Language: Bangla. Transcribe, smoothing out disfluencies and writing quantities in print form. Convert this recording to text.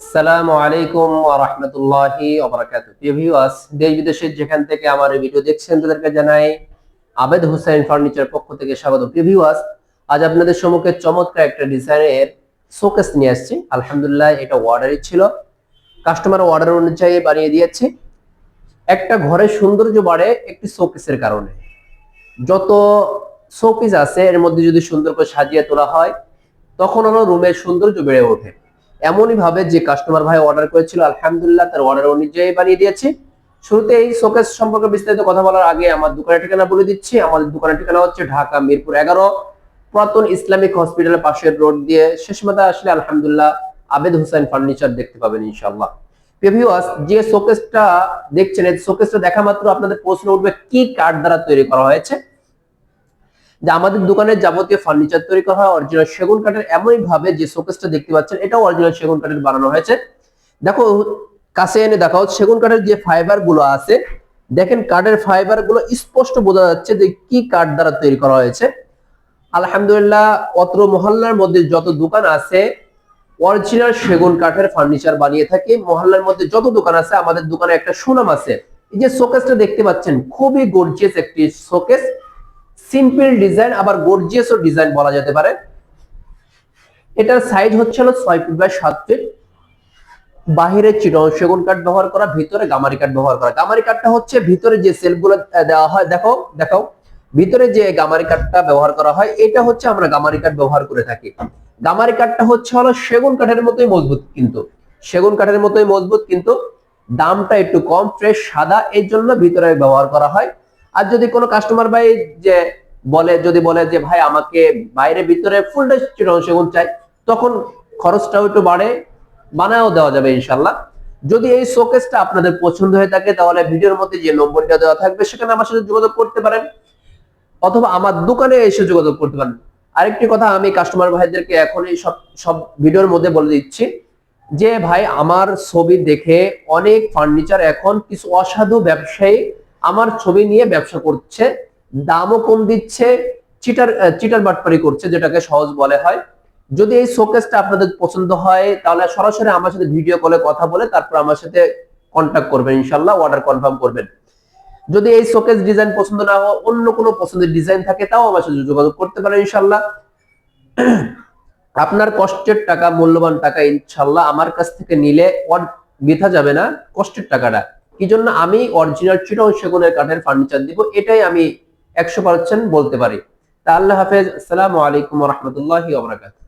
আসসালামু আলাইকুম ওয়া রাহমাতুল্লাহি ওয়া বারাকাতুহু। প্রিয় ভিউয়ার্স, দেশ বিদেশের যেখান থেকে আমার এই ভিডিও দেখছেন তাদেরকে জানাই আবেদ হোসেন ফার্নিচার পক্ষ থেকে স্বাগত। প্রিয় ভিউয়ার্স, আজ আপনাদের সম্মুখে চমৎকার একটা ডিজাইনের শোকেস নিয়ে আসছি। আলহামদুলিল্লাহ, এটা অর্ডারই ছিল, কাস্টমার অর্ডার অনুযায়ী বানিয়ে দিয়েছি। একটা ঘরের সৌন্দর্য বাড়ে একটি শোকেসের কারণে। যত শোপিস আছে এর মধ্যে যদি সুন্দর করে সাজিয়ে তোলা হয় তখন হলো রুমের সৌন্দর্য বেড়ে ওঠে। এমনই ভাবে যে কাস্টমার ভাই অর্ডার করেছিল, আলহামদুলিল্লাহ তার অর্ডার অনুযায়ী বানিয়ে দিয়েছি। শুরুতে এই শোকেস সম্পর্কে বিস্তারিত কথা বলার আগে আমার দোকানের ঠিকানা বলে দিচ্ছি। আমাদের দোকানের ঠিকানা হচ্ছে ঢাকা মিরপুর 11, পুরাতন ইসলামিক হসপিটালের পাশের রোড দিয়ে শেষ মাথা আসলে আলহামদুলিল্লাহ আবেদ হোসেন ফার্নিচার দেখতে পাবেন ইনশাআল্লাহ। ভিউয়ার্স, যে শোকেসটা দেখছেন এই শোকেসটা দেখা মাত্র আপনাদের প্রশ্ন উঠবে কি কাঠ দ্বারা তৈরি করা হয়েছে। যে আমাদের দোকানের যাবতীয় ফার্নিচার তৈরি করা হয় অরিজিনাল সেগুন কাঠের। এমনই ভাবে যে শোকেসটা দেখতে পাচ্ছেন এটাও অরিজিনাল সেগুন কাঠের বানানো হয়েছে। দেখো, কাছে এনে দেখাও সেগুন কাঠের যে ফাইবার গুলো আছে, দেখেন কাঠের ফাইবার গুলো স্পষ্ট বোঝা যাচ্ছে যে কি কাঠ দ্বারা তৈরি করা হয়েছে। আলহামদুলিল্লাহ, অত্র মহল্লার মধ্যে যত দোকান আছে অরিজিনাল সেগুন কাঠের ফার্নিচার বানিয়ে থাকি। মহল্লার মধ্যে যত দোকান আছে আমাদের দোকানে একটা সুনাম আছে। এই যে শোকেসটা দেখতে পাচ্ছেন খুবই গর্জিয়াস একটি শোকেস, সিম্পল ডিজাইন আবার গর্জিয়াসও ডিজাইন বলা যেতে পারে। এটার সাইজ হচ্ছে 6 ফিট বাই 7 ফিট। বাহিরে চিটং সেগুন কাঠ ব্যবহার করা, ভিতরে গামারি কাঠ ব্যবহার করা। গামারি কাঠটা হচ্ছে ভিতরে যে সেলগুলো দেওয়া হয়, দেখো দেখাও ভিতরে যে গামারি কাঠটা ব্যবহার করা হয় এটা হচ্ছে আমরা গামারি কাঠ ব্যবহার করে থাকি। গামারি কাঠটা হচ্ছে সেগুন কাঠের মতোই মজবুত, কিন্তু সেগুন কাঠের মতোই মজবুত কিন্তু দামটা একটু কম, ফ্রেশ সাদা, এই জন্য ভিতরে ব্যবহার করা হয়। আর যদি কোনো কাস্টমার ভাই যে বলে যে ভাই আমাকে বাইরে ভিতরে ফুল চিটং সেগুন চাই, তখন খরচটাও একটু বাড়ে, বানায়ও দেওয়া যাবে ইনশাল্লাহ। যদি এই শোকেসটা আপনাদের পছন্দ হয়ে থাকে তাহলে ভিডিওর মধ্যে যে নম্বরটা দেওয়া থাকবে সেখানে আমার সাথে যোগাযোগ করতে পারেন, অথবা আমার দোকানে এসে যোগাযোগ করতে পারেন। আরেকটি কথা আমি কাস্টমার ভাইদেরকে এখন এই সব ভিডিওর মধ্যে বলে দিচ্ছি যে ভাই আমার ছবি দেখে অনেক ফার্নিচার এখন কিছু অসাধু ব্যবসায়ী আমার ছবি নিয়ে ব্যবসা করছে, দামও কম দিচ্ছে, চিটার বাটপারি করছে, যেটাকে সহজ বলে হয়। যদি এই শোকেসটা আপনাদের পছন্দ হয় তাহলে সরাসরি আমার সাথে ভিডিও কলে কথা বলে তারপর আমার সাথে কন্ট্যাক্ট করবেন, ইনশাআল্লাহ অর্ডার কনফার্ম করবেন। যদি এই শোকেস ডিজাইন পছন্দ না হয়, অন্য কোনো পছন্দের ডিজাইন থাকে, তাও আমার সাথে যোগাযোগ করতে পারেন ইনশাআল্লাহ। আপনার কষ্টের টাকা, মূল্যবান টাকা ইনশাআল্লাহ আমার কাছ থেকে নিলে বৃথা যাবে না কষ্টের টাকাটা। কি জন্য আমি অরিজিনাল চিটং সেগুনের কাঠের ফার্নিচার দিব, এটাই আমি 100% বলতে পারি। তা আল্লাহ হাফেজ, আসসালামু আলাইকুম ওয়া রাহমাতুল্লাহি ওয়া বারাকাতুহু।